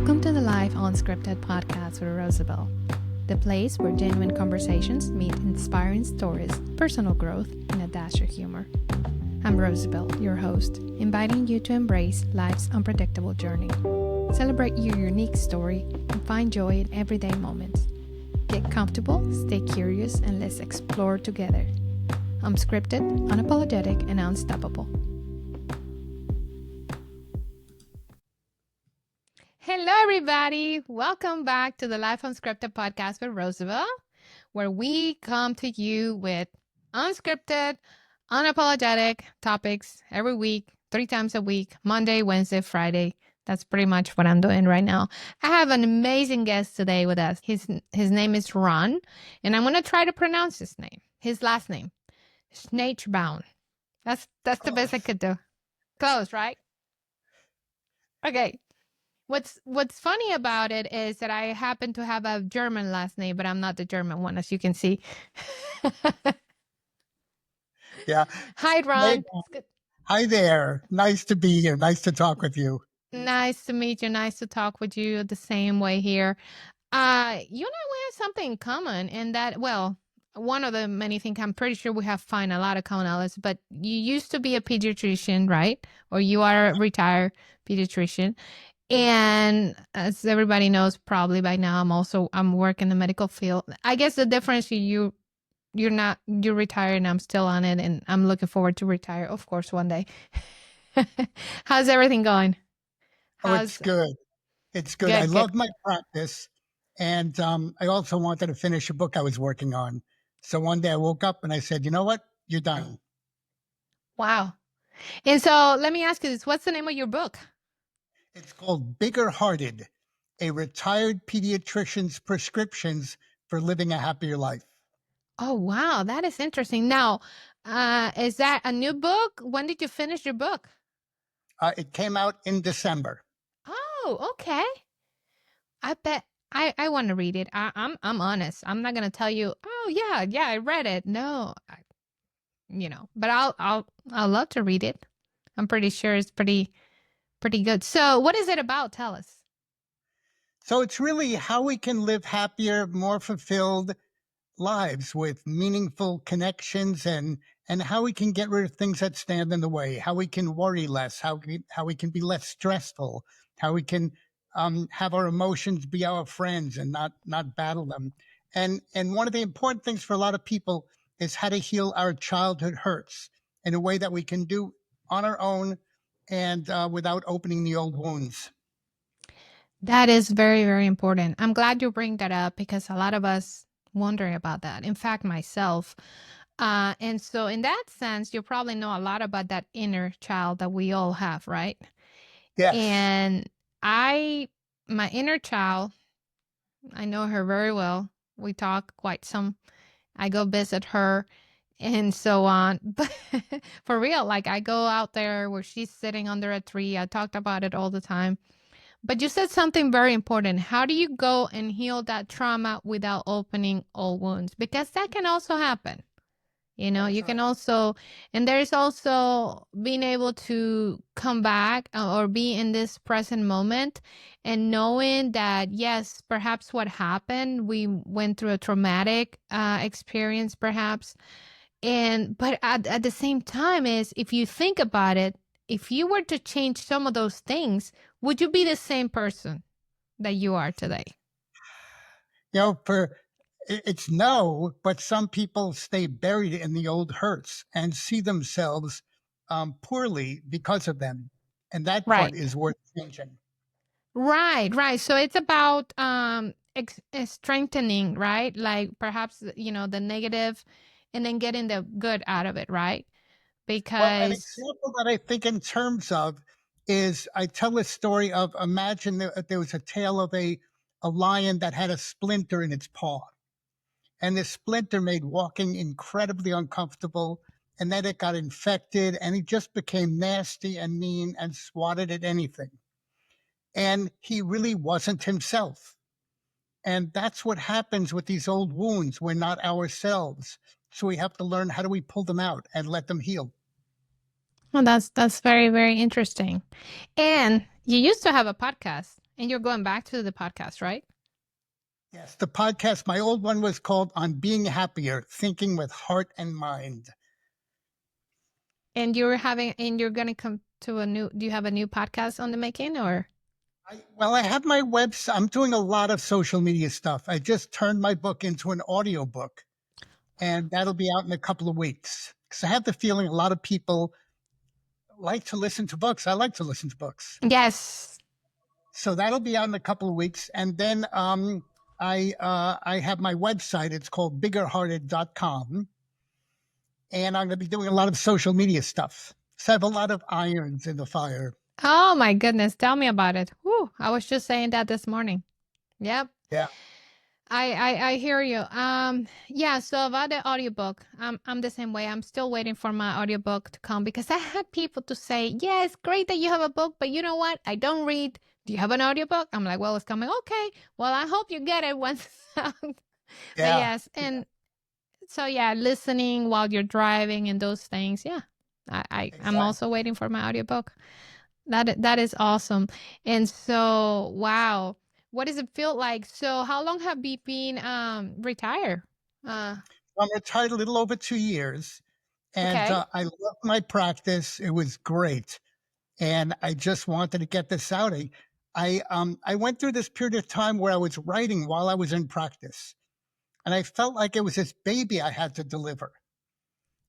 Welcome to the live Unscripted podcast with Rosabel, the place where genuine conversations meet inspiring stories, personal growth, and a dash of humor. I'm Rosabel, your host, inviting you to embrace life's unpredictable journey. Celebrate your unique story and find joy in everyday moments. Get comfortable, stay curious, and let's explore together. Unscripted, unapologetic, and unstoppable. Hello, everybody. Welcome back to the Life Unscripted podcast with Rosabel, where we come to you with unscripted, unapologetic topics every week, 3 times a week, Monday, Wednesday, Friday. That's pretty much what I'm doing right now. I have an amazing guest today with us. His name is Ron, and I'm going to try to pronounce his last name, Schneebaum. That's the best I could do. Close, right? Okay. What's funny about it is that I happen to have a German last name, but I'm not the German one, as you can see. Yeah. Hi, Ron. Hi there. Nice to be here. Nice to talk with you. Nice to meet you. Nice to talk with you the same way here. You and I, we have something in common in that, well, one of the many things, I'm pretty sure we have find a lot of commonalities, but you used to be a pediatrician, right? Or you are a retired pediatrician. And as everybody knows, probably by now, I'm working in the medical field. I guess the difference you're retired and I'm still on it, and I'm looking forward to retire, of course, one day. How's everything going? It's good. It's good. I love my practice. And I also wanted to finish a book I was working on. So one day I woke up and I said, you know what? You're done. Wow. And so let me ask you this. What's the name of your book? It's called Bigger Hearted, a retired pediatrician's prescriptions for living a happier life. Oh, wow. That is interesting. Now, is that a new book? When did you finish your book? It came out in December. Oh, okay. I bet I want to read it. I'm honest. I'm not going to tell you, oh, yeah, I read it. No, but I'll love to read it. I'm pretty sure it's pretty good. So what is it about? Tell us. So it's really how we can live happier, more fulfilled lives with meaningful connections, and how we can get rid of things that stand in the way, how we can worry less, how we can be less stressful, how we can have our emotions be our friends and not battle them. And one of the important things for a lot of people is how to heal our childhood hurts in a way that we can do on our own and without opening the old wounds. That is very, very important. I'm glad you bring that up because a lot of us wondering about that. In fact, myself. And so in that sense, you probably know a lot about that inner child that we all have, right? Yes. And my inner child, I know her very well. We talk quite some. I go visit her and so on. But for real, like I go out there where she's sitting under a tree. I talked about it all the time. But you said something very important. How do you go and heal that trauma without opening old wounds? Because that can also happen. You can also, and there's also being able to come back or be in this present moment and knowing that, yes, perhaps what happened, we went through a traumatic experience perhaps. But at the same time is, if you think about it, if you were to change some of those things, would you be the same person that you are today? It's no, but some people stay buried in the old hurts and see themselves poorly because of them. And that part is worth changing. Right. So it's about strengthening, right? Like perhaps, the negative and then getting the good out of it, right? Because an example that I think in terms of is I tell a story of, imagine there was a tale of a lion that had a splinter in its paw. And the splinter made walking incredibly uncomfortable. And then it got infected and he just became nasty and mean and swatted at anything. And he really wasn't himself. And that's what happens with these old wounds. We're not ourselves. So we have to learn, how do we pull them out and let them heal? Well, that's very, very interesting. And you used to have a podcast. And you're going back to the podcast, right? Yes, the podcast, my old one was called On Being Happier, Thinking with Heart and Mind. And you're gonna come to a new. Do you have a new podcast on the making, or? Well, I have my website. I'm doing a lot of social media stuff. I just turned my book into an audio book, and that'll be out in a couple of weeks. Because I have the feeling a lot of people like to listen to books. I like to listen to books. Yes. So that'll be out in a couple of weeks. And then I have my website. It's called biggerhearted.com. And I'm going to be doing a lot of social media stuff. So I have a lot of irons in the fire. Oh my goodness, tell me about it. Whew, I was just saying that this morning. Yep. Yeah. I hear you. Yeah, so about the audiobook, I'm the same way. I'm still waiting for my audiobook to come because I had people to say, "Yeah, it's great that you have a book, but you know what? I don't read. Do you have an audiobook?" I'm like, "Well, it's coming." Okay. Well, I hope you get it once it's out. But Yeah. yes, and so yeah, listening while you're driving and those things. Yeah. I'm Exactly. also waiting for my audiobook. That is awesome. And so, wow, what does it feel like? So, how long have you been retired? Uh, I'm retired a little over 2 years, and okay. I love my practice. It was great, and I just wanted to get this out. I went through this period of time where I was writing while I was in practice, and I felt like it was this baby I had to deliver.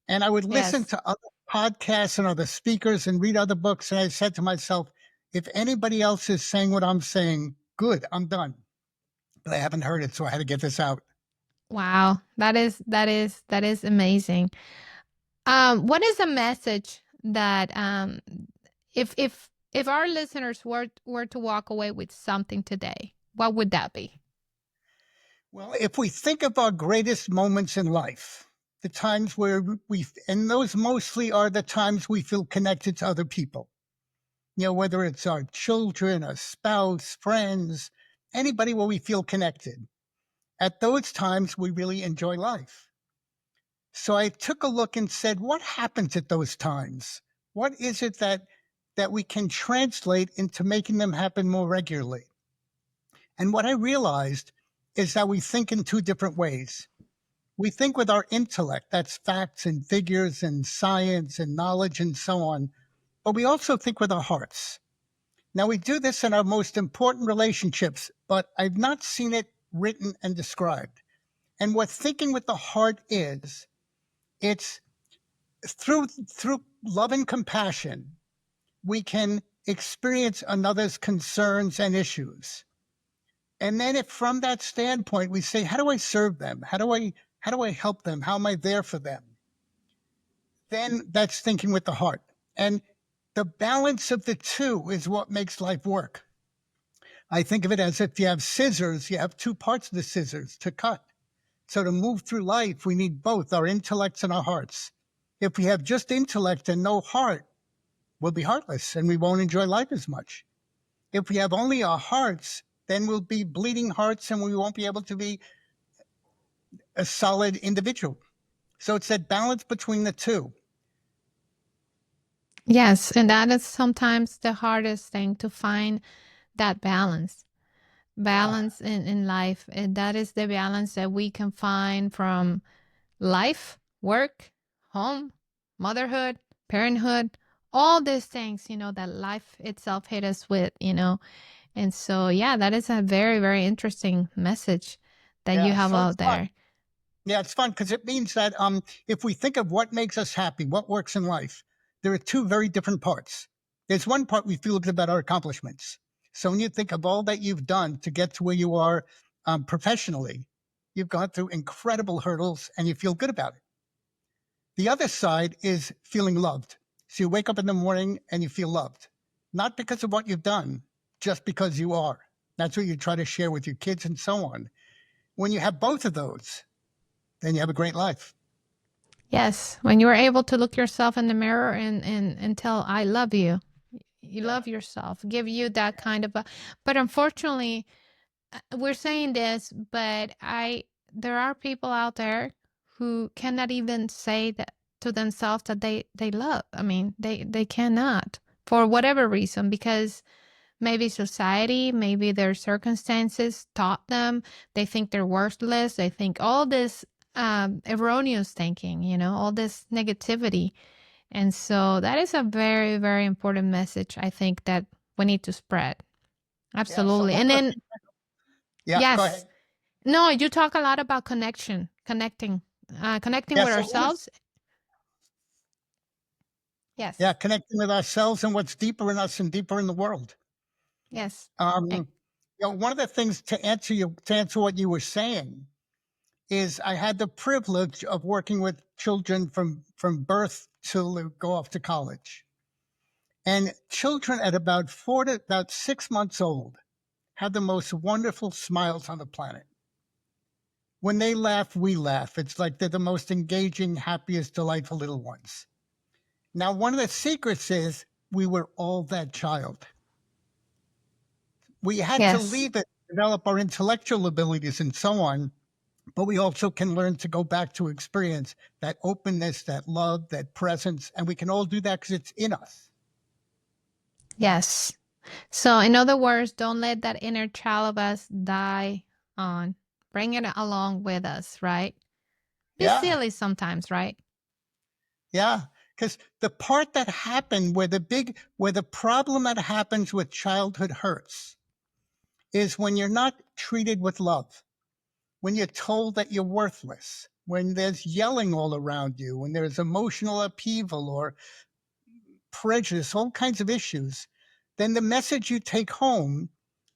And I would listen Yes. to other podcasts and other speakers and read other books, and I said to myself, if anybody else is saying what I'm saying, good, I'm done. But I haven't heard it, so I had to get this out. Wow. That is amazing. What is a message that if our listeners were to walk away with something today, what would that be? Well, if we think of our greatest moments in life, the times where and those mostly are the times we feel connected to other people, whether it's our children, a spouse, friends, anybody where we feel connected. At those times, we really enjoy life. So I took a look and said, what happens at those times? What is it that we can translate into making them happen more regularly? And what I realized is that we think in two different ways. We think with our intellect, that's facts and figures and science and knowledge and so on, but we also think with our hearts. Now, we do this in our most important relationships, but I've not seen it written and described. And what thinking with the heart is, it's through love and compassion, we can experience another's concerns and issues. And then if from that standpoint we say, how do I serve them? How do I help them? How am I there for them? Then that's thinking with the heart. And the balance of the two is what makes life work. I think of it as if you have scissors, you have two parts of the scissors to cut. So to move through life, we need both our intellects and our hearts. If we have just intellect and no heart, we'll be heartless and we won't enjoy life as much. If we have only our hearts, then we'll be bleeding hearts and we won't be able to be a solid individual. So it's that balance between the two. Yes, and that is sometimes the hardest thing to find that Yeah. balance in life. And that is the balance that we can find from life, work, home, motherhood, parenthood, all these things, that life itself hit us with. And so, yeah, that is a very, very interesting message that you Yeah. have So out it's fun. there. Yeah, it's fun because it means that if we think of what makes us happy, what works in life, there are two very different parts. There's one part we feel good about our accomplishments. So when you think of all that you've done to get to where you are professionally, you've gone through incredible hurdles and you feel good about it. The other side is feeling loved. So you wake up in the morning and you feel loved, not because of what you've done, just because you are. That's what you try to share with your kids and so on. When you have both of those, then you have a great life. Yes, when you're able to look yourself in the mirror and tell, I love you. You Yeah. love yourself, give you that kind of a, but unfortunately, we're saying this, but there are people out there who cannot even say that to themselves that they love. I mean, they cannot for whatever reason because Maybe society, maybe their circumstances taught them. They think they're worthless. They think all this erroneous thinking, all this negativity. And so that is a very, very important message, I think, that we need to spread. Yeah. So Absolutely. one And of the then, things, yeah, go yes, ahead. no, you talk a lot about connecting Yeah. with So ourselves. Yes, yeah, connecting with ourselves and what's deeper in us and deeper in the world. yes, eh, Um, one of the things to answer what you were saying is I had the privilege of working with children from birth till they go off to college. And children at about 6 months old have the most wonderful smiles on the planet. When they laugh, we laugh. It's like they're the most engaging, happiest, delightful little ones. Now, one of the secrets is we were all that child. We had to yes. leave it, develop our intellectual abilities and so on, but we also can learn to go back to experience that openness, that love, that presence. And we can all do that because it's in us. Yes. So, in other words, don't let that inner child of us die on. Bring it along with us, right? Be Yeah. silly sometimes, right? Yeah. Because the part that happened where the problem that happens with childhood hurts is when you're not treated with love, when you're told that you're worthless, when there's yelling all around you, when there's emotional upheaval or prejudice, all kinds of issues, then the message you take home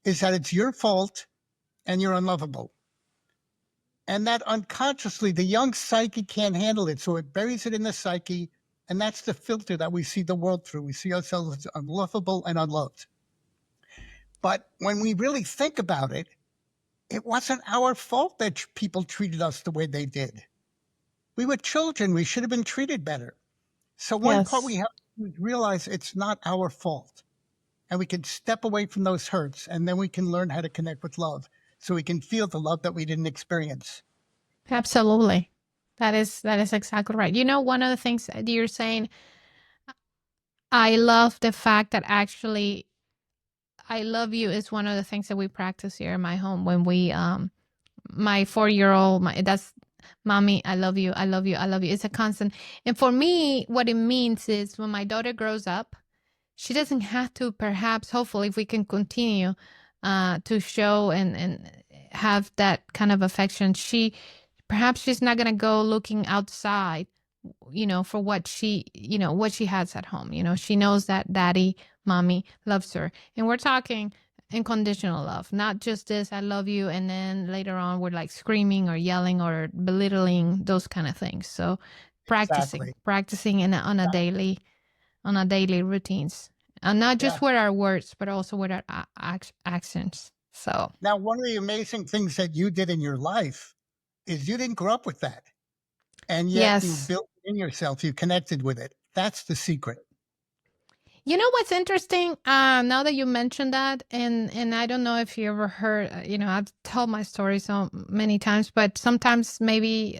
is that it's your fault and you're unlovable. And that unconsciously, the young psyche can't handle it. So it buries it in the psyche. And that's the filter that we see the world through. We see ourselves as unlovable and unloved. But when we really think about it, it wasn't our fault that people treated us the way they did. We were children. We should have been treated better. So one part we Yes. have to realize it's not our fault. And we can step away from those hurts and then we can learn how to connect with love so we can feel the love that we didn't experience. Absolutely. That is exactly right. One of the things that you're saying, I love the fact that actually I love you is one of the things that we practice here in my home when we my 4-year-old that's mommy, I love you, I love you, I love you. It's a constant. And for me, what it means is when my daughter grows up, she doesn't have to, perhaps, hopefully, if we can continue to show and have that kind of affection, perhaps she's not going to go looking outside, for what she has at home. She knows that daddy, mommy loves her. And we're talking unconditional love, not just this, I love you. And then later on, we're like screaming or yelling or belittling, those kind of things. So practicing, Exactly. practicing on a daily routines, and not just Yeah. with our words, but also with our actions. So Now, one of the amazing things that you did in your life is you didn't grow up with that. And yet you yes. built it in yourself, you connected with it. That's the secret. You know what's interesting? Now that you mentioned that, and I don't know if you ever heard. I've told my story so many times, but sometimes maybe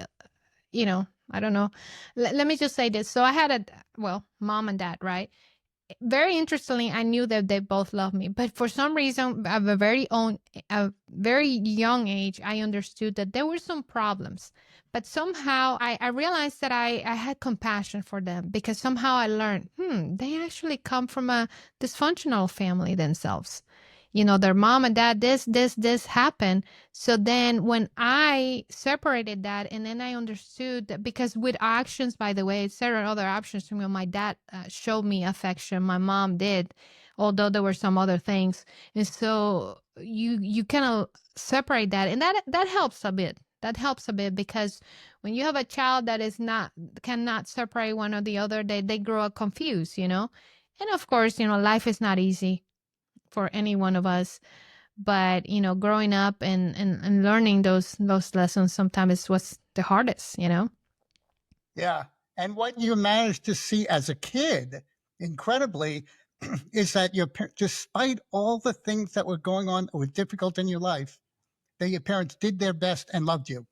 I don't know. Let me just say this. So I had mom and dad, right? Very interestingly, I knew that they both loved me, but for some reason, at a very young age, I understood that there were some problems. But somehow, I realized that I had compassion for them because somehow I learned, they actually come from a dysfunctional family themselves. Their mom and dad, this happened. So then when I separated that, and then I understood that, because with actions, by the way, there are other options. My dad showed me affection, my mom did, although there were some other things. And so you kind of separate that, and that helps a bit. That helps a bit because when you have a child that is not cannot separate one or the other, they grow up confused. And of course, life is not easy for any one of us, but growing up and learning those lessons sometimes is what's the hardest. Yeah. And what you managed to see as a kid, incredibly, is that despite all the things that were going on that were difficult in your life, that your parents did their best and loved you.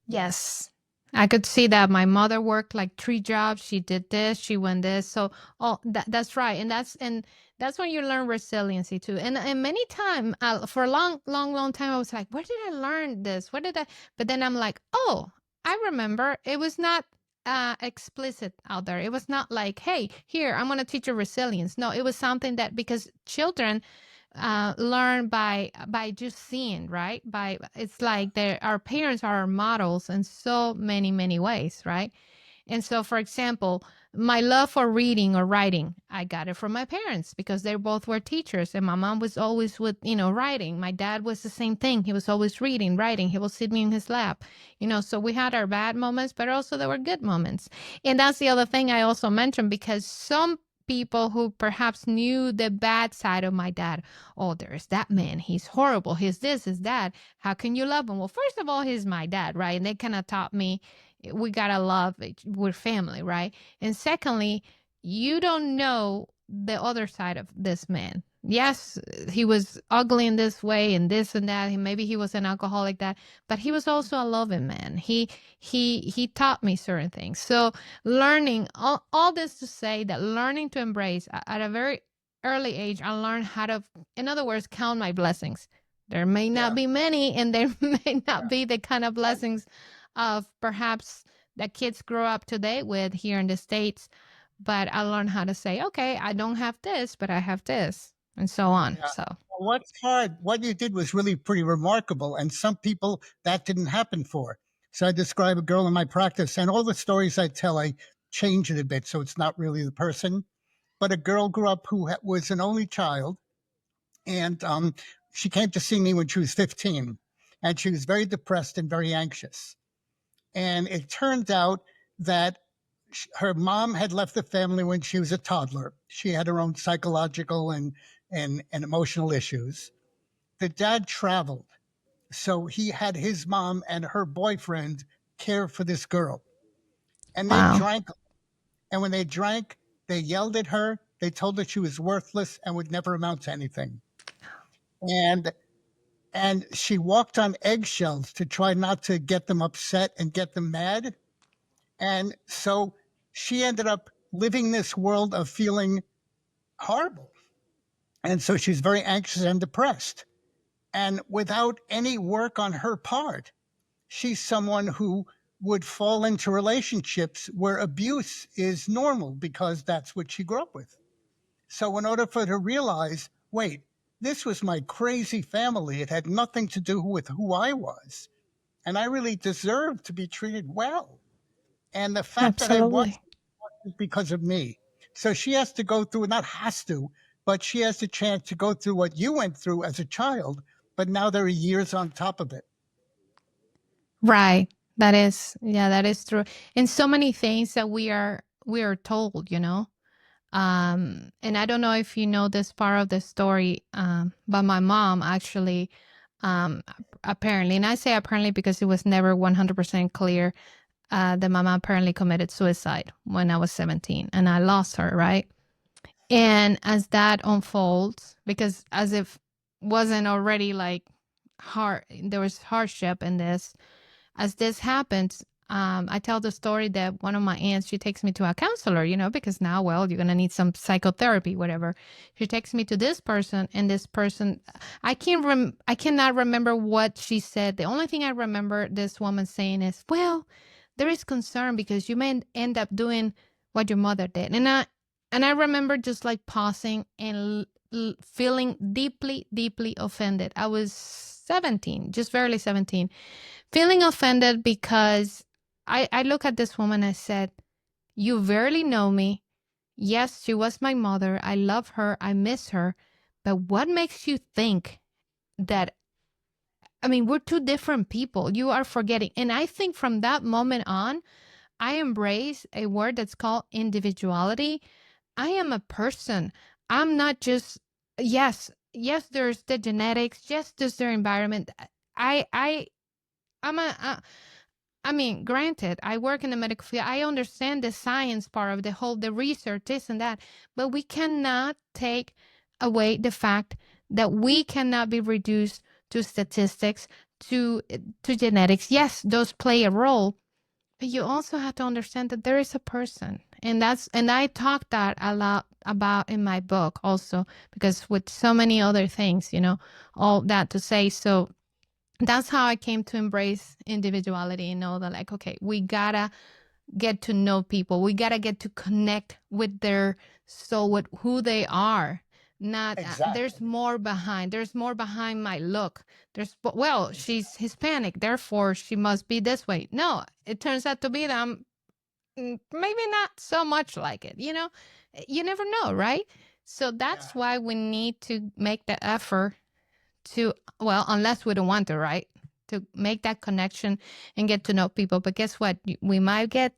Yes, I could see that my mother worked like 3 jobs. She did this, she went this. So, oh, that's right, and that's when you learn resiliency too. And many time for a long time, I was like, where did I learn this? What did I? But then I'm like, oh, I remember. It was not explicit out there. It was not like, hey, here I'm gonna teach you resilience. No, it was something that because children learn by just seeing, right? By it's like our parents are our models in so many ways, right? And so, for example, my love for reading or writing, I got it from my parents because they both were teachers, and my mom was always with, writing. My dad was the same thing. He was always reading, writing. He will sit me in his lap, So we had our bad moments, but also there were good moments. And that's the other thing I also mentioned because some people who perhaps knew the bad side of my dad, oh, there's that man. He's horrible. He's this, is that. How can you love him? Well, first of all, he's my dad, right? And they kind of taught me we gotta love it. We're family, right? And secondly, you don't know the other side of this man. Yes, he was ugly in this way and this and that. Maybe he was an alcoholic that, but he was also a loving man. He taught me certain things. So learning all this to say that learning to embrace at a very early age, I learned how to, in other words, count my blessings. There may not Yeah, be many, and there may not yeah. be the kind of And blessings of perhaps that kids grow up today with here in the States. But I learned how to say, okay, I don't have this, but I have this, and so on. yeah. So, What's hard, what you did was really pretty remarkable. And some people that didn't happen for. So I describe a girl in my practice, and all the stories I tell, I change it a bit. So it's not really the person. But a girl grew up who was an only child. And she came to see me when she was 15. And she was very depressed and very anxious. And it turned out that her mom had left the family when she was a toddler. She had her own psychological and emotional issues. The dad traveled. So he had his mom and her boyfriend care for this girl. And they wow. drank. And when they drank, they yelled at her. They told her she was worthless and would never amount to anything. And and she walked on eggshells to try not to get them upset and get them mad. And so she ended up living this world of feeling horrible. And so she's very anxious and depressed. And without any work on her part, she's someone who would fall into relationships where abuse is normal because that's what she grew up with. So, in order for her to realize, wait, this was my crazy family, it had nothing to do with who I was. And I really deserved to be treated well. And the fact that I was Absolutely. because of me. So she has to go through, not has to, but she has the chance to go through what you went through as a child, but now there are years on top of it. Right. That is, yeah, that is true. And so many things that we are told, And I don't know if you know this part of the story, but my mom actually, um, apparently, and I say apparently because it was never 100% clear, that my mom apparently committed suicide when I was 17 and I lost her, right? And as that unfolds, because as if wasn't already like hard, there was hardship in this, as this happens, I tell the story that one of my aunts, she takes me to a counselor, because now, well, you're going to need some psychotherapy, whatever. She takes me to this person, and this person, I cannot remember what she said. The only thing I remember this woman saying is, well, there is concern because you may end up doing what your mother did. And I remember just like pausing and feeling deeply offended. I was 17, just barely 17, feeling offended because I look at this woman and I said, you barely know me. Yes, she was my mother. I love her. I miss her. But what makes you think that? I mean, we're two different people. You are forgetting. And I think from that moment on, I embrace a word that's called individuality. I am a person. I'm not just, yes, there's the genetics, yes, there's their environment. I, I, I'm I mean, granted, I work in the medical field. I understand the science part of the research, this and that, but we cannot take away the fact that we cannot be reduced to statistics, to genetics. Yes, those play a role, But you also have to understand that there is a person. And I talk that a lot about in my book also, because with so many other things, all that to say. So that's how I came to embrace individuality and know that, like, okay, we gotta get to know people. We got to get to connect with their soul, with who they are. Not, there's Exactly. more behind. There's more behind my look. Well, she's Hispanic, therefore she must be this way. No, it turns out to be that I'm maybe not so much like it. You never know, right? So Yeah. that's why we need to make the effort to, well, unless we don't want to, right? To make that connection and get to know people. But guess what? We might get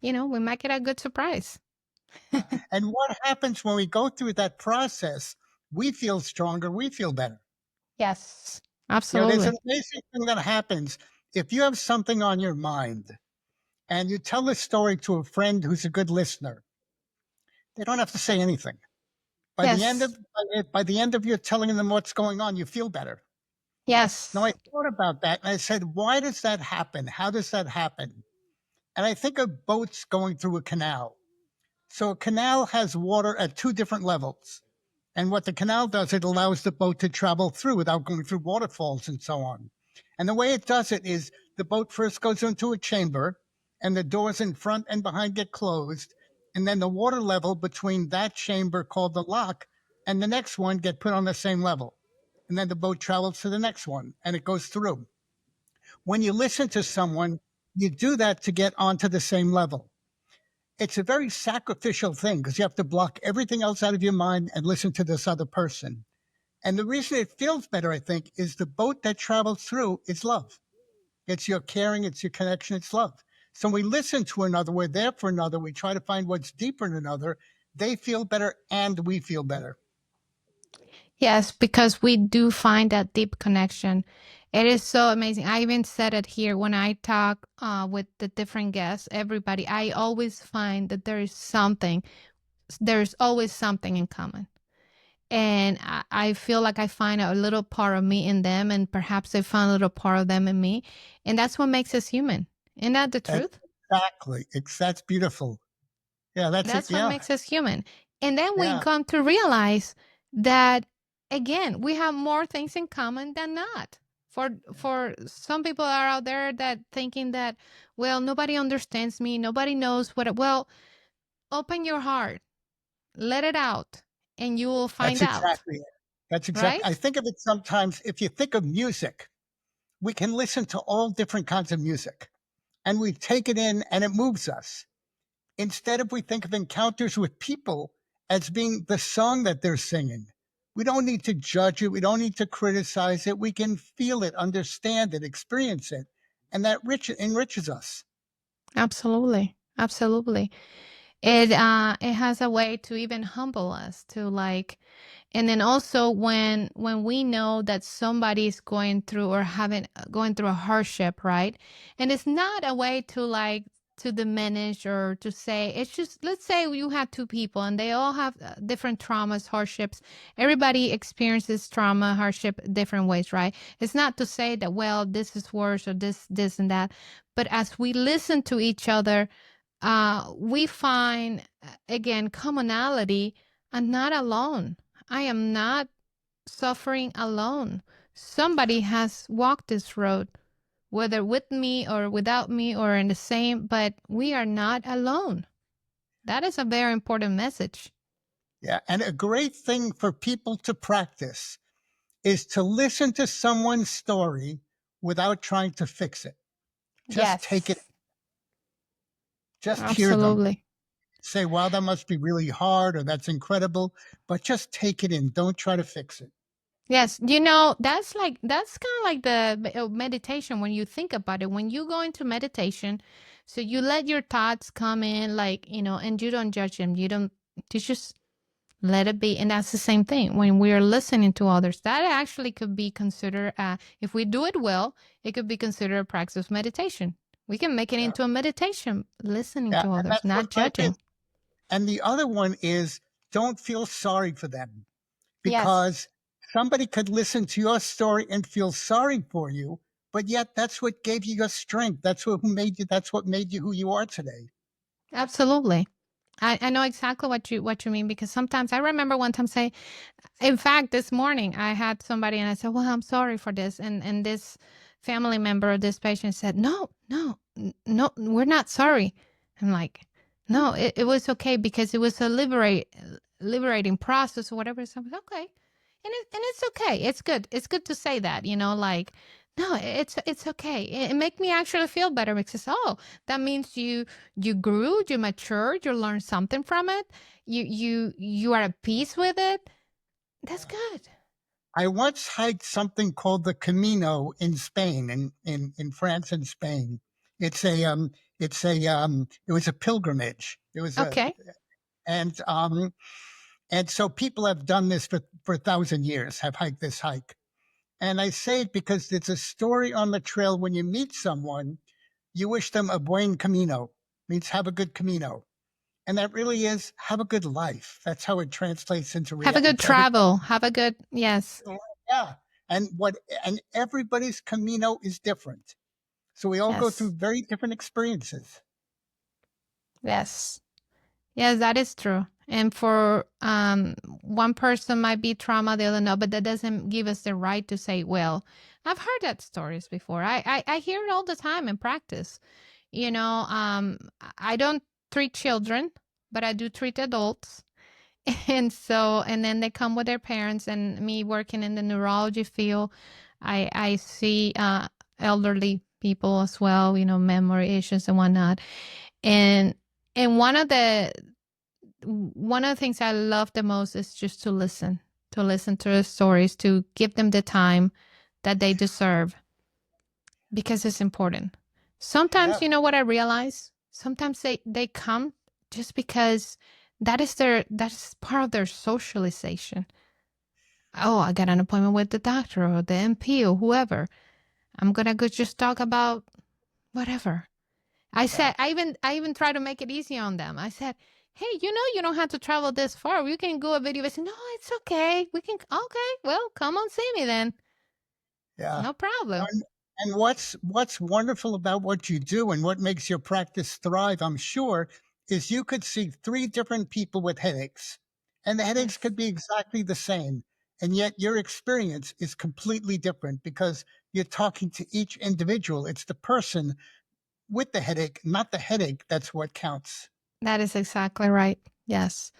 a good surprise. And what happens when we go through that process? We feel stronger. We feel better. Yes, There's an absolutely. amazing thing that happens if you have something on your mind and you tell a story to a friend who's a good listener. They don't have to say anything. By the end Yes, of by the end of you telling them what's going on, you feel better. Now yes, I thought about that and I said, why does that happen? How does that happen? And I think of boats going through a canal. So a canal has water at two different levels. And what the canal does, it allows the boat to travel through without going through waterfalls and so on. And the way it does it is the boat first goes into a chamber and the doors in front and behind get closed. And then the water level between that chamber called the lock and the next one get put on the same level. And then the boat travels to the next one and it goes through. When you listen to someone, you do that to get onto the same level. It's a very sacrificial thing because you have to block everything else out of your mind and listen to this other person. And the reason it feels better, I think, is the boat that travels through is love. It's your caring, it's your connection, it's love. So when we listen to another, we're there for another, we try to find what's deeper in another. They feel better and we feel better. yes, because we do find that deep connection. It is so amazing. I even said it here when I talk with the different guests, everybody. I always find that there's always something in common. And I feel like I find a little part of me in them, and perhaps they find a little part of them in me. And that's what makes us human. Isn't that the truth? Exactly. That's beautiful. Yeah, that's it. That's what Yeah. makes us human. And then we Yeah. come to realize that, again, we have more things in common than not. For some people are out there that thinking that, well, nobody understands me, nobody knows well, open your heart, let it out, and you will That's find out, exactly it. That's exactly. I right? think of it sometimes. If you think of music, we can listen to all different kinds of music and we take it in and it moves us. Instead, if we think of encounters with people as being the song that they're singing, we don't need to judge it. We don't need to criticize it. We can feel it, understand it, experience it. And that enriches us. Absolutely. Absolutely. It has a way to even humble us to, like, and then also when we know that somebody's going through or having going through a hardship, right? And it's not a way to, like, to diminish or to say, it's just, let's say you have two people and they all have different traumas, hardships. Everybody experiences trauma, hardship different ways, right? It's not to say that, well, this is worse or this and that. But as we listen to each other, we find, again, commonality. I'm not alone. I am not suffering alone. Somebody has walked this road, whether with me or without me or in the same, but we are not alone. That is a very important message. Yeah. And a great thing for people to practice is to listen to someone's story without trying to fix it. Just take it, Yes, just hear them. absolutely. Say, wow, that must be really hard or that's incredible, but just take it in. Don't try to fix it. Yes, that's kind of like the meditation when you think about it. When you go into meditation, so you let your thoughts come in, like, and you don't judge them. You just let it be. And that's the same thing when we're listening to others. That actually could be considered, if we do it well, it could be considered a practice of meditation. We can make it Yeah. into a meditation, listening Yeah. to And others, that's what not life is. judging. And the other one is don't feel sorry for them Yes. because somebody could listen to your story and feel sorry for you, but yet that's what gave you your strength. That's what made you who you are today. Absolutely. I know exactly what you mean, because sometimes I remember one time saying, in fact, this morning I had somebody and I said, "Well, I'm sorry for this," and this family member of this patient said, "No, no, no, we're not sorry." I'm like, "No, it was okay because it was a liberating process or whatever." So I was okay, and it's okay. It's good. It's good to say that, like, no, it's okay. It make me actually feel better because, oh, that means you grew, you matured, you learned something from it. You are at peace with it. That's good. I once hiked something called the Camino in Spain, in France and Spain. It was a pilgrimage. It was a Okay. and um and so people have done this for 1,000 years, have hiked this hike. And I say it because it's a story on the trail. When you meet someone, you wish them a buen camino, means have a good camino. And that really is have a good life. That's how it translates into Have a good into everybody. travel. Have a good, yes. Yeah. And everybody's camino is different. So we all go through Yes. very different experiences. Yes. Yes, that is true. And for one person might be trauma, the other no, but that doesn't give us the right to say, well, I've heard that stories before. I hear it all the time in practice. I don't treat children, but I do treat adults. And then they come with their parents, and me working in the neurology field, I see elderly people as well, memory issues and whatnot. And and one of the things I love the most is just to listen to their stories, to give them the time that they deserve, because it's important. Sometimes, Yeah. you know what I realize? Sometimes they come just because that is part of their socialization. Oh, I got an appointment with the doctor or the MP or whoever. I'm gonna go just talk about whatever. I Yeah. said, I even try to make it easy on them. I said, "Hey, you don't have to travel this far. We can go a video." I said, "No, it's okay. We can." Okay, well, come on, see me then. Yeah. No problem. And what's wonderful about what you do and what makes your practice thrive, I'm sure, is you could see three different people with headaches, and the headaches Yes, could be exactly the same, and yet your experience is completely different because you're talking to each individual. It's the person with the headache, not the headache. That's what counts. that is exactly right. Yes.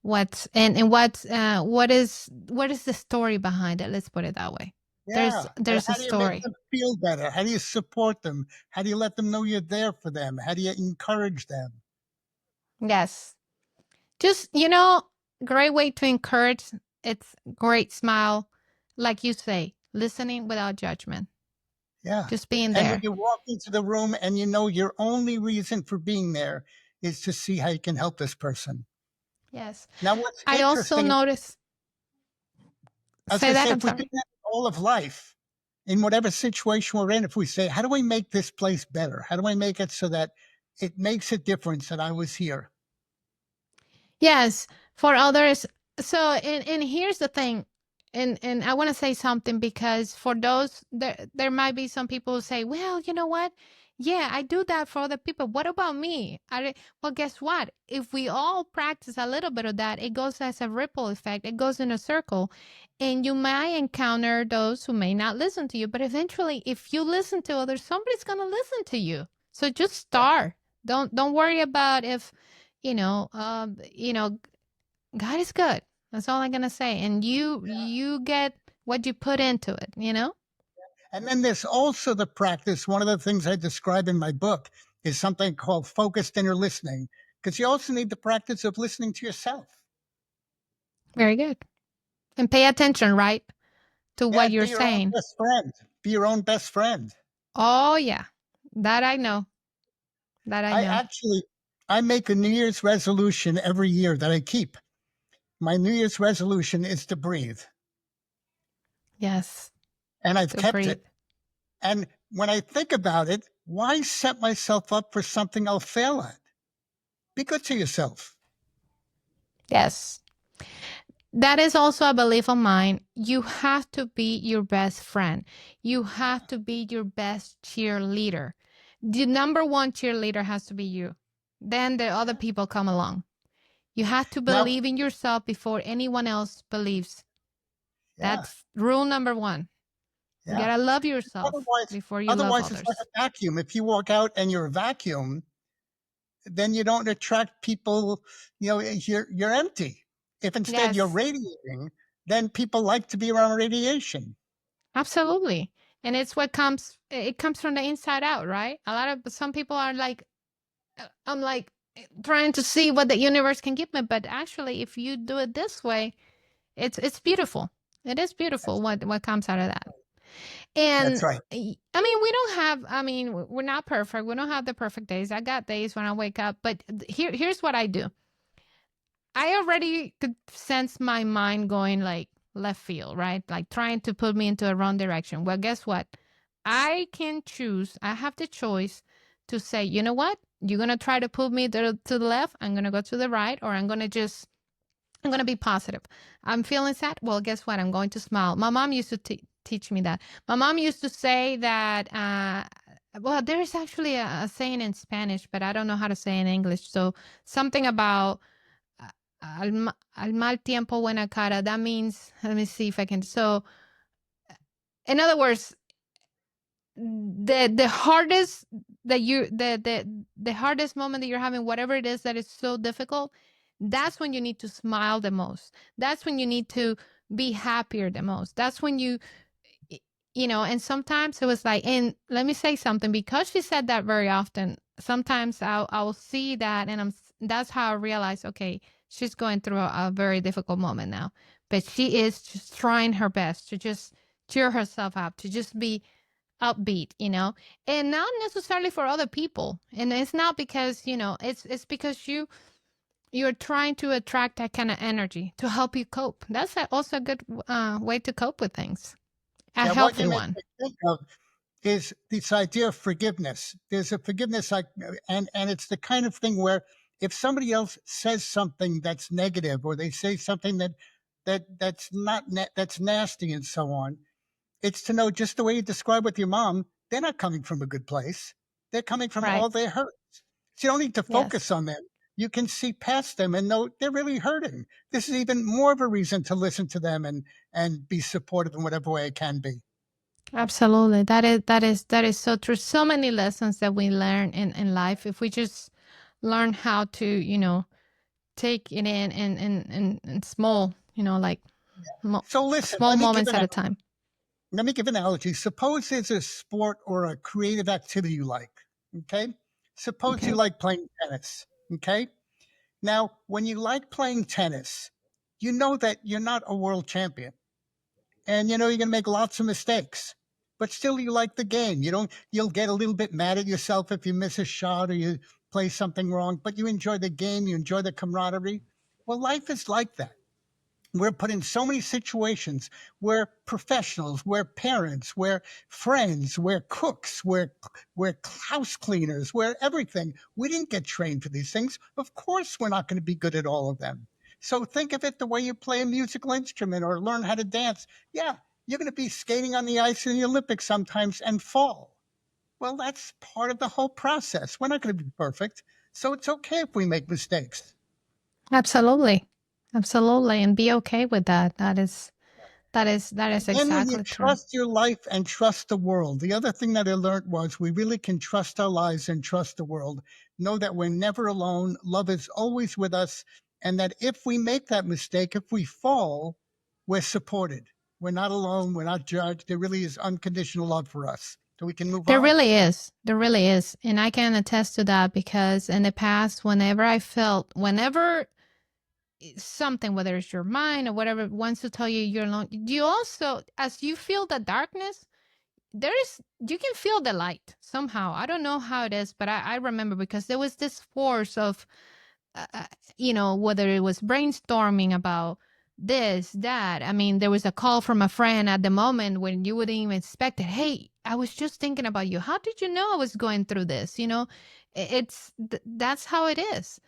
What is the story behind it? Let's put it that way. There's Yeah. And there's a how do you make story. them feel better? How do you support them? How do you let them know you're there for them? How do you encourage them? Yes. Just, great way to encourage. It's great smile, like you say, listening without judgment. Yeah. Just being And when there. you walk into the room and you know your only reason for being there is to see how you can help this person. Yes. Now, what's I also interesting, notice. I was Say going to that. say, I'm if we do sorry. that all of life, in whatever situation we're in, if we say, how do I make this place better? How do I make it so that it makes a difference that I was here? Yes, for others. So, and here's the thing, and I want to say something, because for those there might be some people who say, "Well, you know what? Yeah, I do that for other people. What about me?" Well, guess what? If we all practice a little bit of that, it goes as a ripple effect. It goes in a circle, and you might encounter those who may not listen to you, but eventually, if you listen to others, somebody's gonna listen to you. So just Yeah. start. Don't worry about if God is good. That's all I'm gonna say. And you get what you put into it. And then there's also the practice. One of the things I describe in my book is something called focused inner listening, because you also need the practice of listening to yourself. Very good. And pay attention, right, to Yeah, what you're be your own saying. best friend. Be your own best friend. Oh yeah. That I know. That I I know. actually I make a New Year's resolution every year that I keep. My New Year's resolution is to breathe, Yes. and I've To kept breathe. it. And when I think about it, why set myself up for something I'll fail at? Be good to yourself. Yes. That is also a belief of mine. You have to be your best friend. You have to be your best cheerleader. The number one cheerleader has to be you. Then the other Yeah. people come along. You have to Now, believe in yourself before anyone else believes. yeah, That's rule number one. You yeah. gotta love yourself Otherwise, before you love otherwise it's like others. a vacuum. If you walk out and you're a vacuum, then you don't attract people. You're empty. If instead you're Yes, radiating, then people like to be around radiation. absolutely. And it's what comes, it comes from the inside out, right? A lot of, some people are like, I'm like trying to see what the universe can give me. But actually, if you do it this way, it's beautiful. It is beautiful That's, what comes out of that. And that's right. I mean, we don't have, I mean, we're not perfect. We don't have the perfect days. I got days when I wake up, but here's what I do. I already could sense my mind going like left field, right? Like trying to put me into a wrong direction. Well, guess what? I can choose. I have the choice to say, you know what? You're going to try to pull me to the left. I'm going to go to the right, or I'm going to be positive. I'm feeling sad. Well, guess what? I'm going to smile. My mom used to teach me that. My mom used to say that, well, there's actually a saying in Spanish, but I don't know how to say in English. So something about al mal tiempo buena cara. That means, let me see if I can. So, in other words, the hardest that you the hardest moment that you're having, whatever it is that is so difficult, that's when you need to smile the most. That's when you need to be happier the most. That's when you know. And sometimes it was like, and let me say something, because she said that very often. Sometimes I'll see that, and that's how I realize, okay, she's going through a very difficult moment now, but she is just trying her best to just cheer herself up, to just be upbeat, and not necessarily for other people. And it's not because, it's because you're trying to attract that kind of energy to help you cope. That's also a good way to cope with things, a Yeah, what you healthy make one. me think of is this idea of forgiveness. There's a forgiveness, like, and it's the kind of thing where if somebody else says something that's negative, or they say something that's not that's nasty and so on, it's to know, just the way you describe with your mom, they're not coming from a good place. They're coming from Right. all their hurt. So you don't need to focus Yes, on them. You can see past them and know they're really hurting. This is even more of a reason to listen to them and be supportive in whatever way it can be. absolutely. That is so true. So many lessons that we learn in life, if we just learn how to, take it in small, like So listen, small moments at a time. let me give an analogy. Suppose there's a sport or a creative activity you like. Okay. Suppose Okay. you like playing tennis. Okay. Now, when you like playing tennis, you know that you're not a world champion, and you know you're going to make lots of mistakes. But still, you like the game. You don't. You'll get a little bit mad at yourself if you miss a shot or you play something wrong. But you enjoy the game. You enjoy the camaraderie. Well, life is like that. We're put in so many situations. We're professionals, we're parents, we're friends, we're cooks, we're house cleaners, we're everything. We didn't get trained for these things. Of course, we're not going to be good at all of them. So think of it the way you play a musical instrument or learn how to dance. Yeah, you're going to be skating on the ice in the Olympics sometimes and fall. Well, that's part of the whole process. We're not going to be perfect. So it's okay if we make mistakes. Absolutely. Absolutely. And be okay with that. That is Then when you exactly true. trust your life and trust the world, the other thing that I learned was we really can trust our lives and trust the world. Know that we're never alone. Love is always with us. And that if we make that mistake, if we fall, we're supported. We're not alone. We're not judged. There really is unconditional love for us. So we can move There on. really is. There really is. And I can attest to that, because in the past, whenever something, whether it's your mind or whatever, wants to tell you you're alone, you also, as you feel the darkness, you can feel the light somehow. I don't know how it is, but I remember, because there was this force of, uh, uh, whether it was brainstorming about this, that. I mean, there was a call from a friend at the moment when you wouldn't even expect it. Hey, I was just thinking about you. How did you know I was going through this? That's how it is.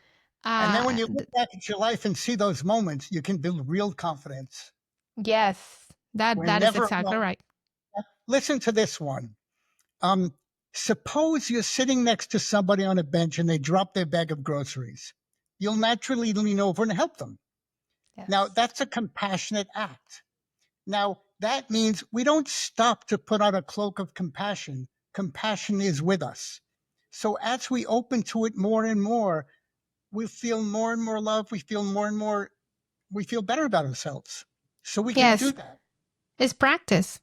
And then when Uh, you look th- back at your life and see those moments, you can build real confidence. yes, that We're that is never exactly alone. right. Listen to this one. Um, Suppose you're sitting next to somebody on a bench and they drop their bag of groceries. You'll naturally lean over and help them. Now, Yes. that's a compassionate act. Now, that means we don't stop to put on a cloak of compassion. Compassion is with us. So as we open to it more and more, we feel more and more love. We feel more and more, we feel better about ourselves. So we can do Yes, that. it's practice.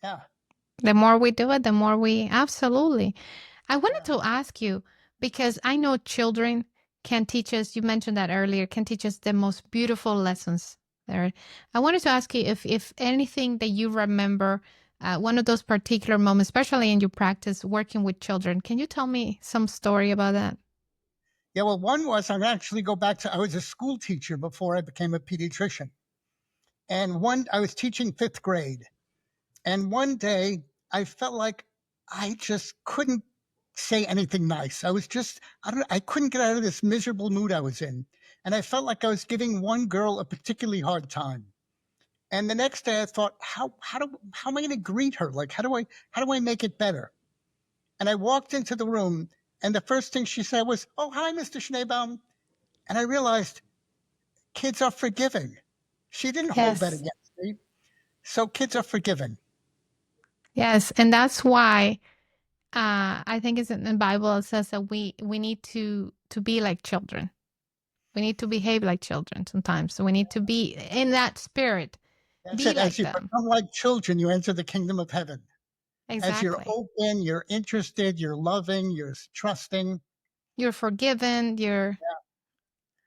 Yeah. The more we do it, the more we absolutely. I wanted Yeah. to ask you because I know children can teach us, you mentioned that earlier, can teach us the most beautiful lessons there. I wanted to ask you if anything that you remember, one of those particular moments, especially in your practice working with children. Can you tell me some story about that? Yeah. Well, one was I actually go back to, I was a school teacher before I became a pediatrician. And I was teaching fifth grade. And one day I felt like I just couldn't say anything nice. I couldn't get out of this miserable mood I was in. And I felt like I was giving one girl a particularly hard time. And the next day I thought, how am I going to greet her? Like, how do I make it better? And I walked into the room and the first thing she said was, "Oh, hi, Mr. Schneebaum." And I realized kids are forgiving. She didn't hold that Yes. against me. So kids are forgiving. Yes. And that's why I think it's in the Bible, it says that we need to be like children. We need to behave like children sometimes. So we need to be in that spirit, That's be it. As like you them. become like children, you enter the kingdom of heaven. As you're Exactly. open, you're interested, you're loving, you're trusting. You're forgiven. You're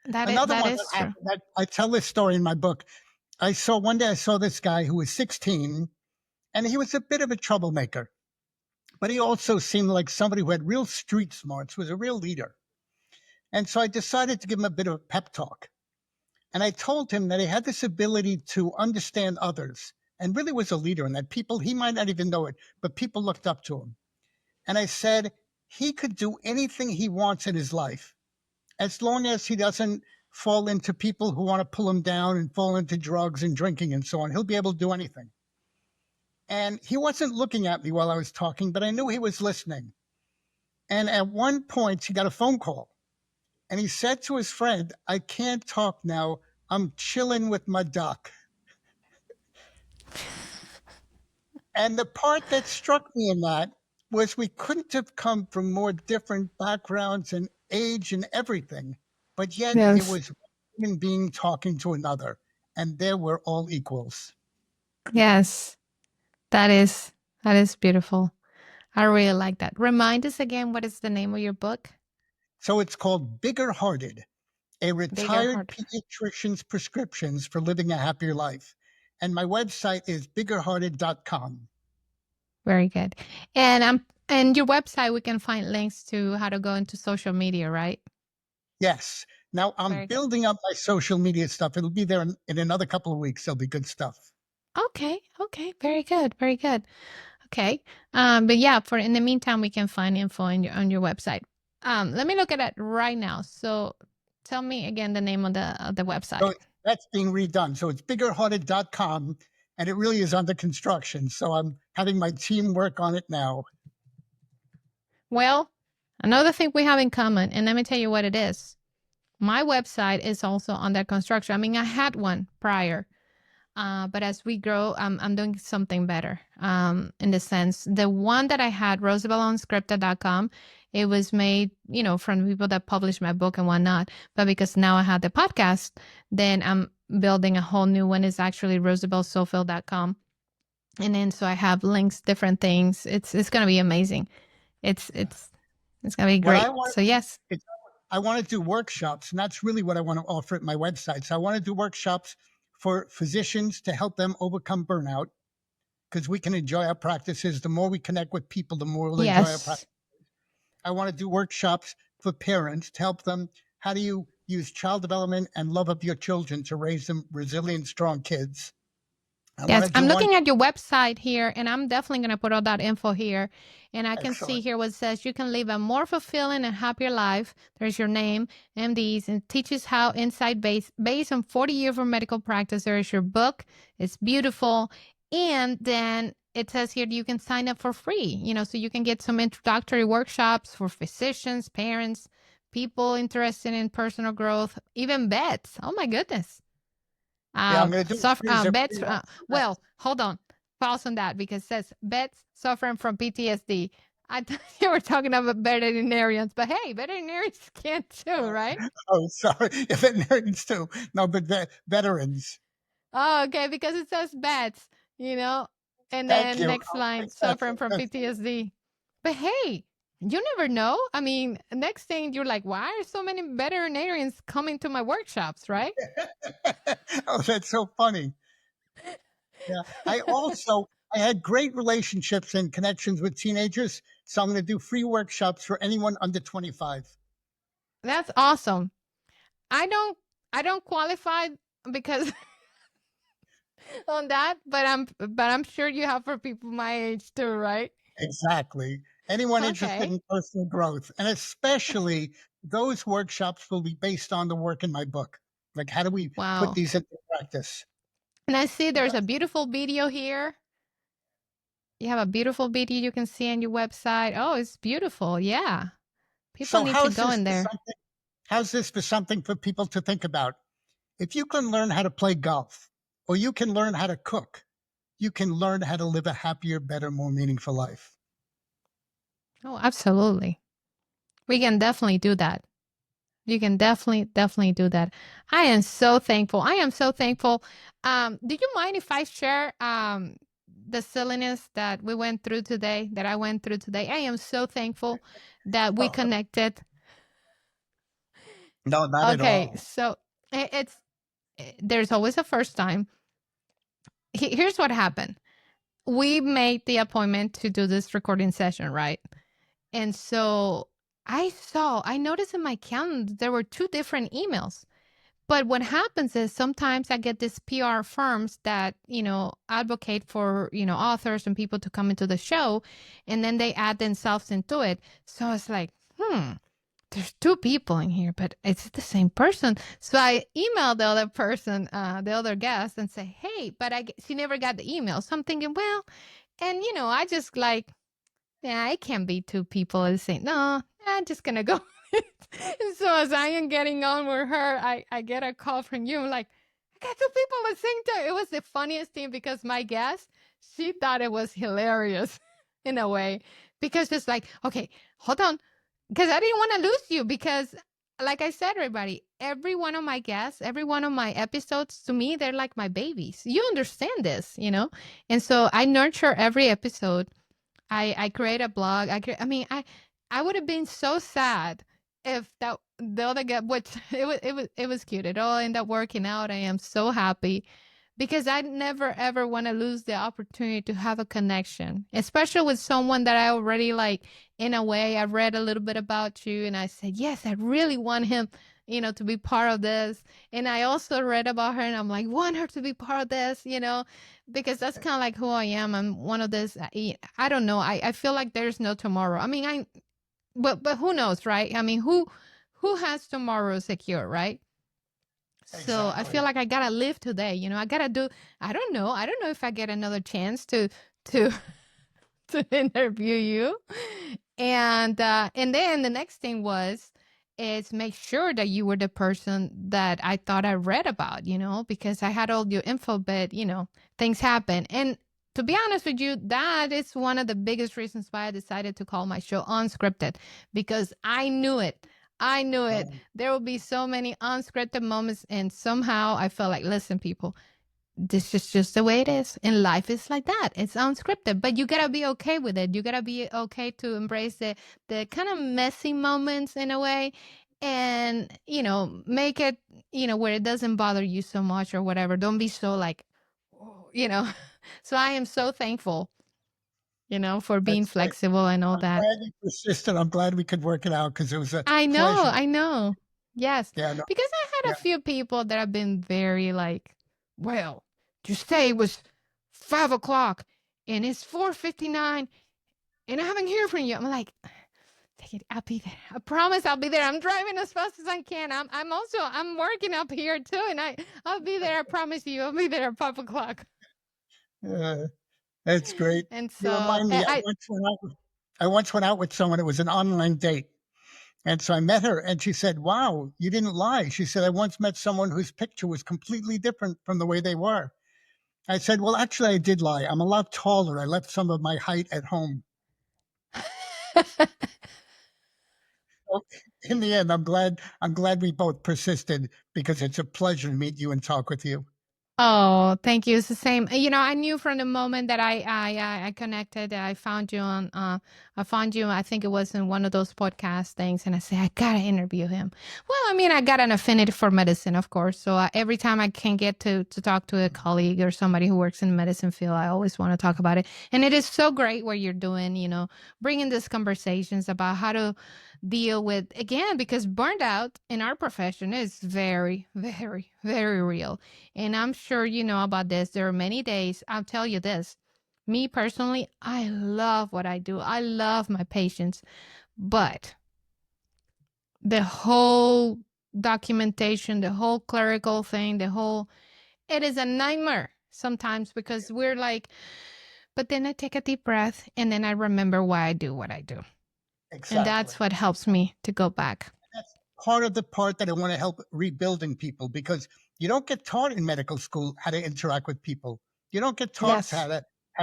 Another that one that is true. happened, that I tell this story in my book. One day I saw this guy who was 16 and he was a bit of a troublemaker, but he also seemed like somebody who had real street smarts, was a real leader. And so I decided to give him a bit of a pep talk. And I told him that he had this ability to understand others and really was a leader, and that people, he might not even know it, but people looked up to him. And I said, he could do anything he wants in his life as long as he doesn't fall into people who want to pull him down and fall into drugs and drinking and so on. He'll be able to do anything. And he wasn't looking at me while I was talking, but I knew he was listening. And at one point, he got a phone call and he said to his friend, "I can't talk now. I'm chilling with my duck." And the part that struck me in that was we couldn't have come from more different backgrounds and age and everything, but yet it Yes. was one human being talking to another, and there we're all equals. Yes. That is that is beautiful. I really like that. Remind us again what is the name of your book? So it's called Bigger Hearted, a Bigger retired Heart. pediatrician's prescriptions for living a happier life. And my website is biggerhearted.com. Very good. And your website we can find links to how to go into social media, right? Yes. Now I'm Very good. building up my social media stuff. It'll be there in another couple of weeks. There'll be good stuff. Okay. Okay. Very good. Very good. Okay. But yeah, for in the meantime, we can find info on your website. Let me look at it right now. So tell me again the name of the website. So that's being redone. So it's biggerhearted.com, and it really is under construction. So I'm having my team work on it now. Well, another thing we have in common, and let me tell you what it is. My website is also under construction. I mean, I had one prior, but as we grow, I'm doing something better. In the sense, the one that I had, Rosabel Unscripted.com, it was made, from the people that published my book and whatnot. But because now I have the podcast, then I'm building a whole new one. It's actually RosabelSofield.com. And then so I have links, different things. It's gonna be amazing. It's Yeah. it's it's gonna be What I great. want So yes, is I want to do workshops, and that's really what I want to offer at my website. So I want to do workshops for physicians to help them overcome burnout because we can enjoy our practices. The more we connect with people, the more we'll enjoy our practice. yes, I want to do workshops for parents to help them. How do you use child development and love of your children to raise them resilient, strong kids? I want Yes, to do I'm one. looking at your website here, and I'm definitely going to put all that info here. And I can see Excellent. here what says you can live a more fulfilling and happier life. There's your name, MDs, and teaches how insight based on 40 years of medical practice. There is your book. It's beautiful. And then it says here you can sign up for free, so you can get some introductory workshops for physicians, parents, people interested in personal growth, even vets. Oh my goodness. Yeah, I'm going to do a series of Bets. pre-ops for Well, vets. hold on. Pause on that because it says vets suffering from PTSD. I thought you were talking about veterinarians, but hey, veterinarians can too, right? Oh, sorry. Veterinarians too. No, but veterans. Oh, okay, because it says vets, and Thank then you. next I'll line fix that suffering from for PTSD. But hey, you never know. I mean, next thing you're like, why are so many veterinarians coming to my workshops, right? Oh, that's so funny. Yeah. I had great relationships and connections with teenagers, so I'm going to do free workshops for anyone under 25. That's awesome. I don't I don't qualify because on that, but I'm sure you have for people my age too, right? Exactly. Anyone interested Okay. in personal growth, and especially those workshops will be based on the work in my book. Like, how do we put Wow. these into practice? And I see there's a beautiful video here. You have a beautiful video you can see on your website. Oh, it's beautiful. Yeah. People So, need to go in there. how's this for something for people to think about? If you can learn how to play golf, or you can learn how to cook, you can learn how to live a happier, better, more meaningful life. Oh, absolutely. We can definitely do that. You can definitely do that. I am so thankful. I am so thankful. Do you mind if I share the silliness that we went through today, that I went through today? I am so thankful that we Oh, connected. no, not at Okay, all. so there's always a first time. Here's what happened. We made the appointment to do this recording session, right? And so I noticed in my calendar there were two different emails. But what happens is sometimes I get these PR firms that, advocate for, authors and people to come into the show, and then they add themselves into it. So it's like, there's two people in here, but it's the same person. So I emailed the other person, the other guest, and say, hey, but she never got the email. So I'm thinking, well, and I just like, yeah, it can't be two people at the same. No, I'm just gonna go. And so as I am getting on with her, I get a call from you. I'm like, I got two people at the same time. It was the funniest thing because my guest, she thought it was hilarious in a way. Because it's like, okay, hold on. Because I didn't want to lose you because like I said, everybody, every one of my guests, every one of my episodes, to me, they're like my babies. You understand this. And so I nurture every episode. I create a blog. I would have been so sad if that the other guy, which it was cute. It all ended up working out. I am so happy because I never ever want to lose the opportunity to have a connection, especially with someone that I already like. In a way, I read a little bit about you, and I said, yes, I really want him, to be part of this. And I also read about her, and I'm like, want her to be part of this, because that's kind of like who I am. I'm one of this. I don't know. I feel like there's no tomorrow. I mean, but who knows, right? I mean, who has tomorrow secure, right? So I feel Exactly. like I gotta live today. I gotta do. I don't know. I don't know if I get another chance to to interview you. And then the next thing was is make sure that you were the person that I thought I read about, because I had all your info, but things happen. And to be honest with you, that is one of the biggest reasons why I decided to call my show Unscripted, because I knew it. I knew it. Um, There will be so many unscripted moments, and somehow I felt like, listen, people, this is just the way it is. And life is like that. It's unscripted, but you gotta be okay with it. You gotta be okay to embrace the kind of messy moments in a way, and make it where it doesn't bother you so much or whatever. Don't be so like, oh, So I am so thankful, for being that's great. flexible and all I'm that. glad you persisted. I'm glad we could work it out because it was a I know, pleasure. I know. Yes, Yeah, no, because I had yeah. a few people that have been very like, well, you say it was. 5 o'clock and it's 4:59 and I haven't heard from you. I'm like, take it. I'll be there. I promise I'll be there. I'm driving as fast as I can. I'm working up here too, and I'll be there. I promise you, I'll be there at 5 o'clock. Uh, that's great. And You so remind me, I once went out with someone. It was an online date. And so I met her and she said, "Wow, you didn't lie." She said, "I once met someone whose picture was completely different from the way they were." I said, "Well, actually, I did lie. I'm a lot taller. I left some of my height at home." Well, in the end, I'm glad we both persisted because it's a pleasure to meet you and talk with you. Oh, thank you. It's the same. I knew from the moment that I connected, I found you on. I found you. I think it was in one of those podcast things, and I said I gotta interview him. Well, I mean, I got an affinity for medicine, of course. So every time I can get to talk to a colleague or somebody who works in the medicine field, I always want to talk about it. And it is so great what you're doing. Bringing these conversations about how to deal with again because burned out in our profession is very, very, very real, and I'm sure you know about this. There are many days, I'll tell you this. Me personally, I love what I do. I love my patients, but the whole documentation, the whole clerical thing, it is a nightmare sometimes because we're like, but then I take a deep breath and then I remember why I do what I do. And Exactly. that's what helps me to go back. That's part of the part that I want to help rebuilding people because you don't get taught in medical school how to interact with people. You don't get taught Yes. how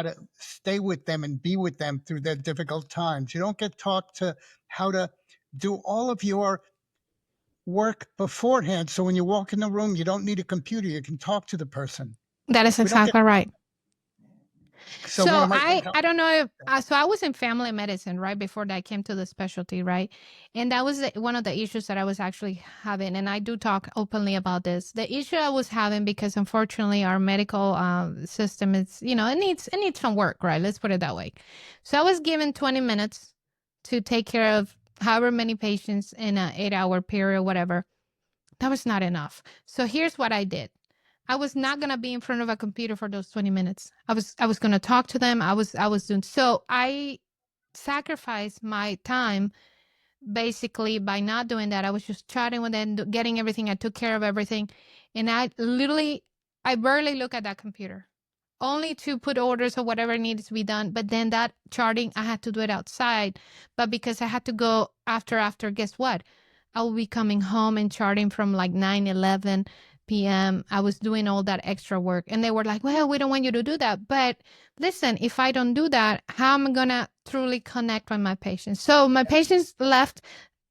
to stay with them and be with them through their difficult times. You don't get taught to how to do all of your work beforehand. So when you walk in the room, you don't need a computer. You can talk to the person. That is We don't get exactly right. so one So of my I don't know if so I was in family medicine right before that I came to the specialty, right? And that was one of the issues that I was actually having, and I do talk openly about this. The issue I was having because unfortunately our medical system is, it needs some work, right? Let's put it that way. So I was given 20 minutes to take care of however many patients in an 8-hour period, whatever. That was not enough. So here's what I did. I was not gonna be in front of a computer for those 20 minutes. I was gonna talk to them. I was doing so I sacrificed my time basically by not doing that. I was just chatting with them, getting everything. I took care of everything. And I barely look at that computer, only to put orders or whatever needed to be done. But then that charting, I had to do it outside. But because I had to go after, guess what? I will be coming home and charting from like 9, 11 p.m. I was doing all that extra work. And they were like, well, we don't want you to do that. But listen, if I don't do that, how am I going to truly connect with my patients? So my patients left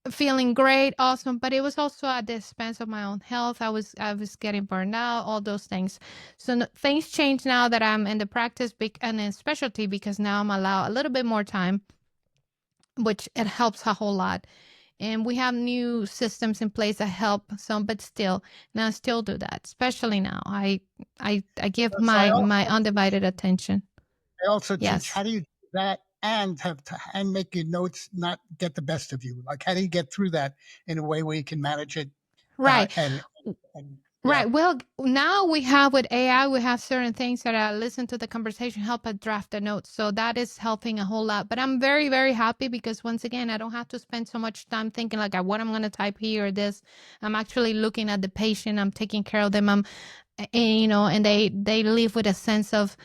feeling great, awesome, but it was also at the expense of my own health. I was getting burned out, all those things. So things change now that I'm in the practice and in specialty because now I'm allowed a little bit more time, which it helps a whole lot. And we have new systems in place that help some, but still, now I still do that, especially now. I give so my undivided attention. I also teach Yes. how do you do that and and make your notes not get the best of you. Like how do you get through that in a way where you can manage it uh, Right. and and yeah. Right. Well, now we have with AI, we have certain things that I listen to the conversation, help us draft the notes. So that is helping a whole lot. But I'm very, very happy because once again, I don't have to spend so much time thinking like what I'm going to type here or this. I'm actually looking at the patient. I'm taking care of them. And they live with a sense of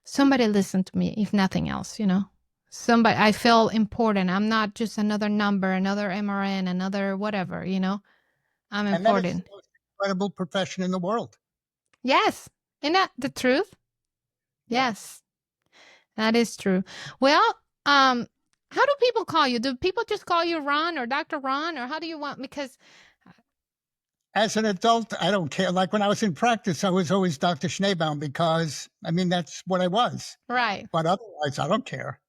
somebody listened to me, if nothing else. Somebody, I feel important. I'm not just another number, another MRN, another whatever. I'm And then it's the important. most incredible profession in the world. Yes. Isn't that the truth? Yeah. Yes, that is true. Well, how do people call you? Do people just call you Ron or Dr. Ron, or how do you want? Because As an adult, I don't care. Like when I was in practice, I was always Dr. Schneebaum because I mean that's what I was. right. But otherwise, I don't care.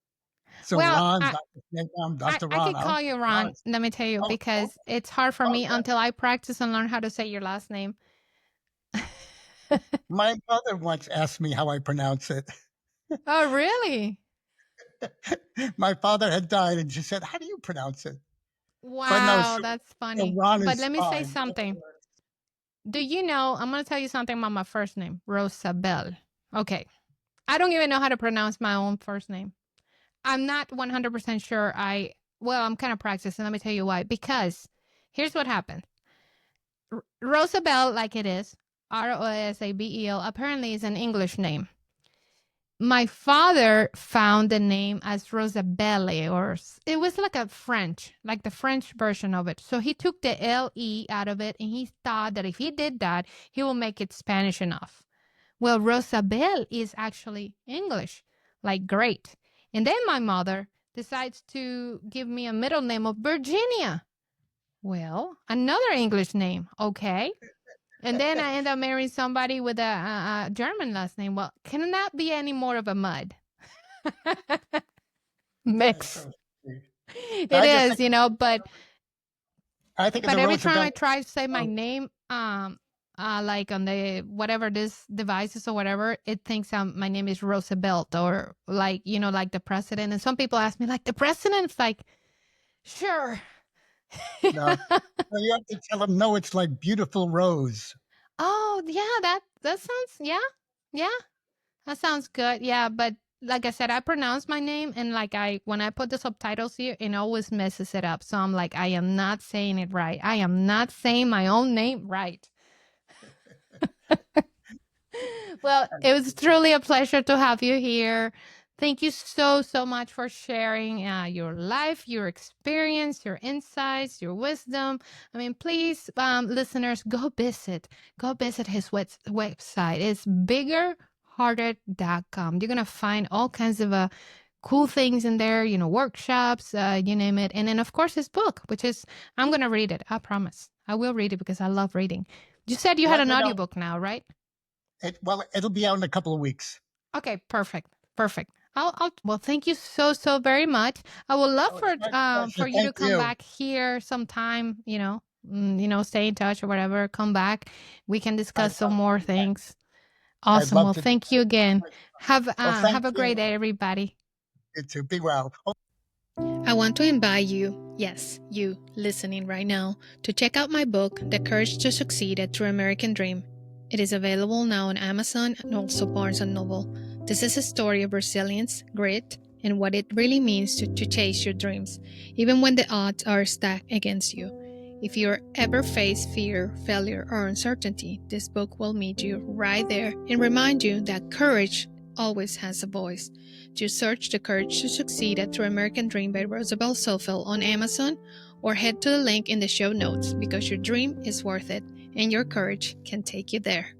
So Well, Ron, I Dr. Schneebaum, I, Dr. I Ron, could I don't call you care. Ron. Let me tell you Oh, oh, because it's hard for me okay. until I practice and learn how to say your last name. My mother once asked me how I pronounce it. Oh, really? My father had died, and she said, "How do you pronounce it?" But no, Wow, that's so funny. Ron But is let me say fine. something. Do you know? I'm going to tell you something about my first name, Rosabel. Okay. I don't even know how to pronounce my own first name. I'm not 100% sure. Well, I'm kind of practicing. Let me tell you why. Because here's what happened. Rosabel, like it is, Rosabel, apparently is an English name. My father found the name as Rosabelle, or it was like a French, like the French version of it. So he took the LE out of it, and he thought that if he did that, he will make it Spanish enough. Well, Rosabelle is actually English, like great. And then my mother decides to give me a middle name of Virginia. Well, another English name, okay. And then I end up marrying somebody with a German last name. Well, can that be any more of a mud? That's Mix. so sweet. It I just is, think but I think of the every time I Roosevelt. try to say my Oh, name, like on the whatever this devices or whatever, it thinks my name is Roosevelt, or like like the president. And some people ask me, like the president. It's like, sure. no, well, you have to tell them no. It's like beautiful rose. Oh yeah, that sounds, yeah, that sounds good. Yeah, but like I said, I pronounce my name, and like when I put the subtitles here, it always messes it up. So I'm like, I am not saying it right. I am not saying my own name right. Well, it was truly a pleasure to have you here. Thank you so, so much for sharing your life, your experience, your insights, your wisdom. I mean, please, listeners, go visit his website. It's biggerhearted.com. You're going to find all kinds of cool things in there, workshops, you name it. And then, of course, his book, which is, I'm going to read it. I promise. I will read it because I love reading. You said you had Let an me know. audiobook now, right? Well, it'll be out in a couple of weeks. Okay, perfect. Perfect. Well, thank you so, so very much. I would love Oh, it's my for pleasure. you to Thank come you. back here sometime, stay in touch or whatever. Come back. We can I'd discuss some love to more do that. things. I'd Awesome. love Well, to do thank you again. that. Have Well, uh thank have a great you. day, everybody. You too. Be well. I want to invite you, yes, you listening right now, to check out my book, The Courage to Succeed at True American Dream. It is available now on Amazon and also Barnes & Noble. This is a story of resilience, grit, and what it really means to chase your dreams, even when the odds are stacked against you. If you ever face fear, failure, or uncertainty, this book will meet you right there and remind you that courage always has a voice. Just search The Courage to Succeed at True American Dream by Rosabel Sofel on Amazon, or head to the link in the show notes, because your dream is worth it and your courage can take you there.